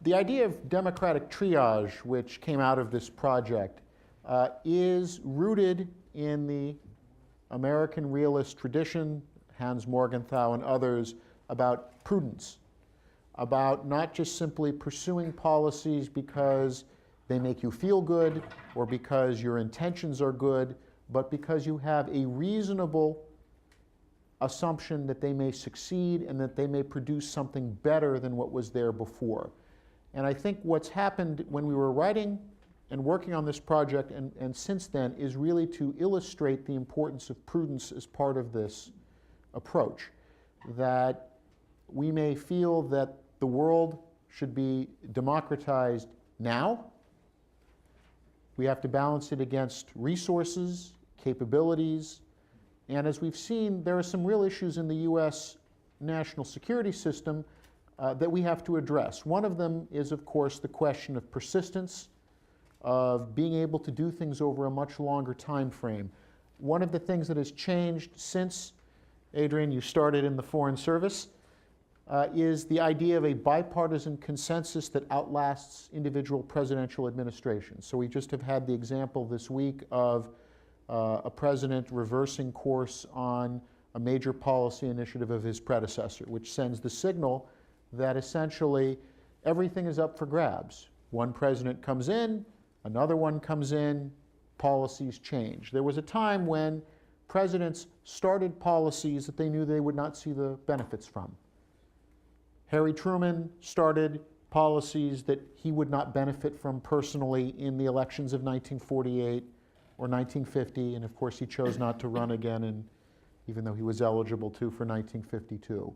The idea of democratic triage, which came out of this project, is rooted in the American realist tradition, Hans Morgenthau and others, about prudence, about not just simply pursuing policies because they make you feel good or because your intentions are good, but because you have a reasonable assumption that they may succeed and that they may produce something better than what was there before. And I think what's happened when we were writing and working on this project and since then is really to illustrate the importance of prudence as part of this approach. That we may feel that the world should be democratized now. We have to balance it against resources, capabilities, and as we've seen, there are some real issues in the US national security system that we have to address. One of them is, of course, the question of persistence, of being able to do things over a much longer time frame. One of the things that has changed since, Adrian, you started in the Foreign Service, is the idea of a bipartisan consensus that outlasts individual presidential administrations. So we just have had the example this week of a president reversing course on a major policy initiative of his predecessor, which sends the signal that essentially everything is up for grabs. One president comes in, another one comes in, policies change. There was a time when presidents started policies that they knew they would not see the benefits from. Harry Truman started policies that he would not benefit from personally in the elections of 1948 or 1950, and of course he chose not to run again, even though he was eligible to for 1952.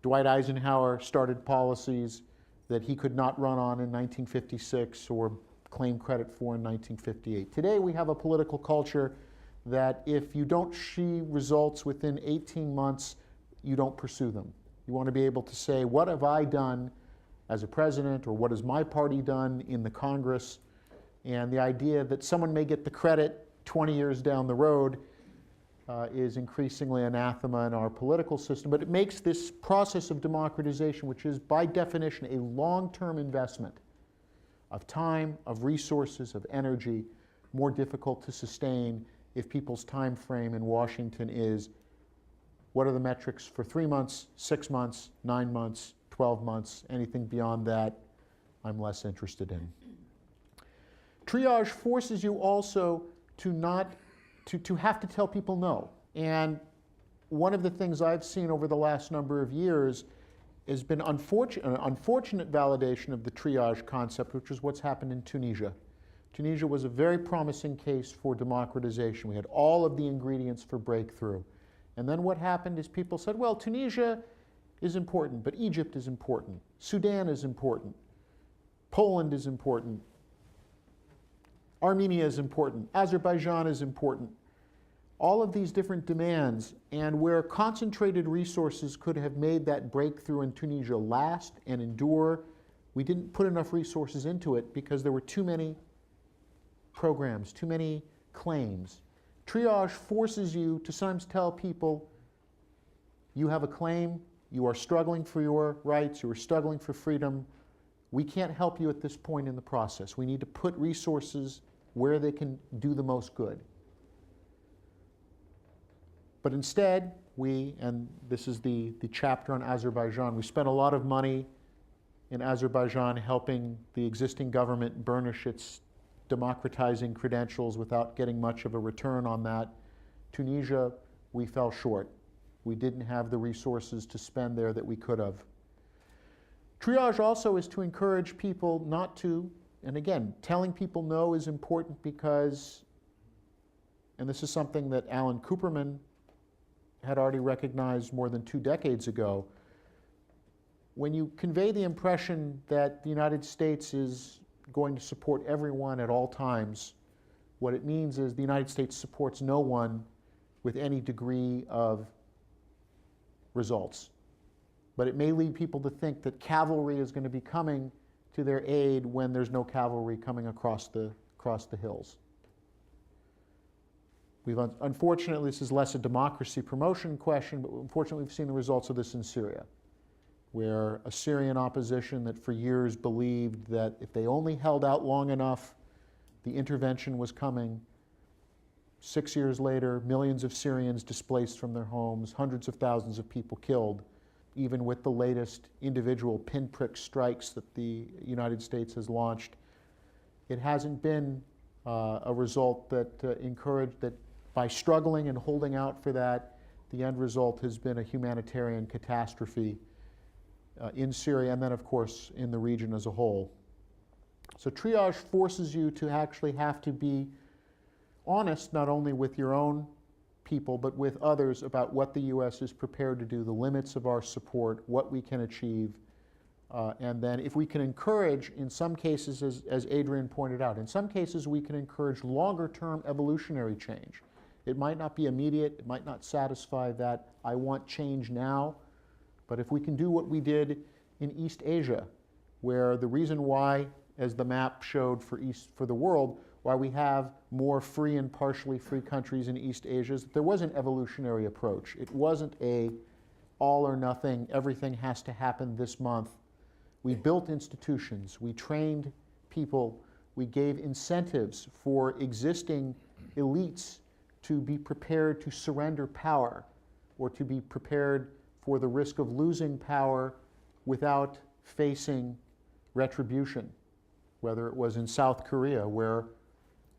Dwight Eisenhower started policies that he could not run on in 1956 or claim credit for in 1958. Today we have a political culture that if you don't see results within 18 months, you don't pursue them. You want to be able to say, what have I done as a president, or what has my party done in the Congress? And the idea that someone may get the credit 20 years down the road is increasingly anathema in our political system. But it makes this process of democratization, which is by definition a long-term investment of time, of resources, of energy, more difficult to sustain if people's time frame in Washington is, what are the metrics for 3 months, 6 months, 9 months, 12 months? Anything beyond that, I'm less interested in. Triage forces you also to have to tell people no. And one of the things I've seen over the last number of years has been an unfortunate validation of the triage concept, which is what's happened in Tunisia. Tunisia was a very promising case for democratization. We had all of the ingredients for breakthrough. And then what happened is people said, well, Tunisia is important, but Egypt is important. Sudan is important. Poland is important. Armenia is important. Azerbaijan is important. All of these different demands, and where concentrated resources could have made that breakthrough in Tunisia last and endure, we didn't put enough resources into it because there were too many programs, too many claims. Triage forces you to sometimes tell people, you have a claim, you are struggling for your rights, you are struggling for freedom. We can't help you at this point in the process. We need to put resources where they can do the most good. But instead, and this is the chapter on Azerbaijan, we spent a lot of money in Azerbaijan helping the existing government burnish its democratizing credentials without getting much of a return on that. Tunisia, we fell short. We didn't have the resources to spend there that we could have. Triage also is to encourage people not to, and again, telling people no is important because, and this is something that Alan Cooperman had already recognized more than 2 decades ago, when you convey the impression that the United States is going to support everyone at all times, what it means is the United States supports no one with any degree of results. But it may lead people to think that cavalry is going to be coming to their aid when there's no cavalry coming across the hills. Unfortunately, this is less a democracy promotion question, but unfortunately we've seen the results of this in Syria. where a Syrian opposition that for years believed that if they only held out long enough, the intervention was coming. 6 years later, millions of Syrians displaced from their homes, hundreds of thousands of people killed, even with the latest individual pinprick strikes that the United States has launched. It hasn't been a result that encouraged that by struggling and holding out for that, the end result has been a humanitarian catastrophe in Syria and then, of course, in the region as a whole. So triage forces you to actually have to be honest not only with your own people but with others about what the U.S. is prepared to do, the limits of our support, what we can achieve, and then if we can encourage, in some cases, as Adrian pointed out, in some cases we can encourage longer-term evolutionary change. It might not be immediate, it might not satisfy that I want change now, but if we can do what we did in East Asia, where the reason why, as the map showed for the world, why we have more free and partially free countries in East Asia is that there was an evolutionary approach. It wasn't a all or nothing, everything has to happen this month. We built institutions, we trained people, we gave incentives for existing elites to be prepared to surrender power or to be prepared for the risk of losing power without facing retribution, whether it was in South Korea, where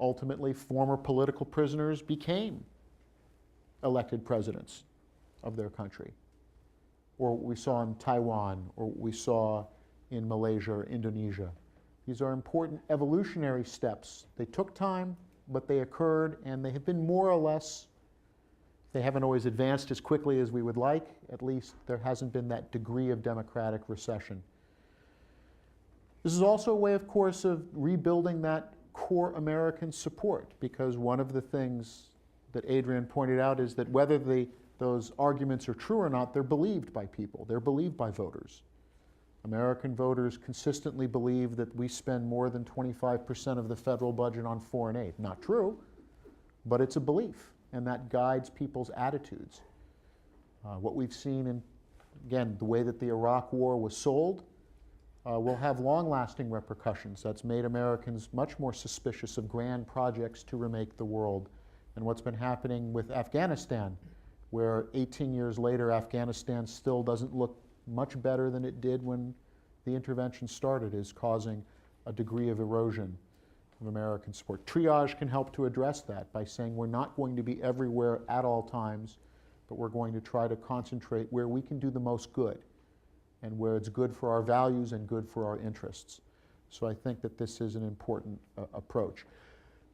ultimately former political prisoners became elected presidents of their country, or what we saw in Taiwan, or what we saw in Malaysia or Indonesia. These are important evolutionary steps. They took time, but they occurred, and they have been more or less, they haven't always advanced as quickly as we would like. At least there hasn't been that degree of democratic recession. This is also a way, of course, of rebuilding that core American support, because one of the things that Adrian pointed out is that whether those arguments are true or not, they're believed by people. They're believed by voters. American voters consistently believe that we spend more than 25% of the federal budget on foreign aid. Not true, but it's a belief, and that guides people's attitudes. What we've seen in, again, the way that the Iraq War was sold will have long-lasting repercussions. That's made Americans much more suspicious of grand projects to remake the world. And what's been happening with Afghanistan, where 18 years later, Afghanistan still doesn't look much better than it did when the intervention started, is causing a degree of erosion of American support. Triage can help to address that by saying we're not going to be everywhere at all times, but we're going to try to concentrate where we can do the most good and where it's good for our values and good for our interests. So I think that this is an important approach.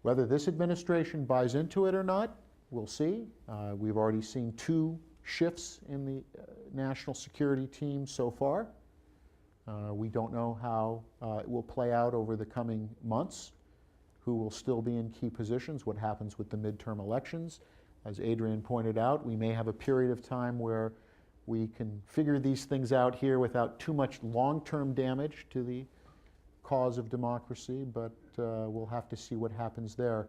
Whether this administration buys into it or not, we'll see. We've already seen 2 shifts in the national security team so far. We don't know how it will play out over the coming months, who will still be in key positions, what happens with the midterm elections. As Adrian pointed out, we may have a period of time where we can figure these things out here without too much long-term damage to the cause of democracy, but we'll have to see what happens there.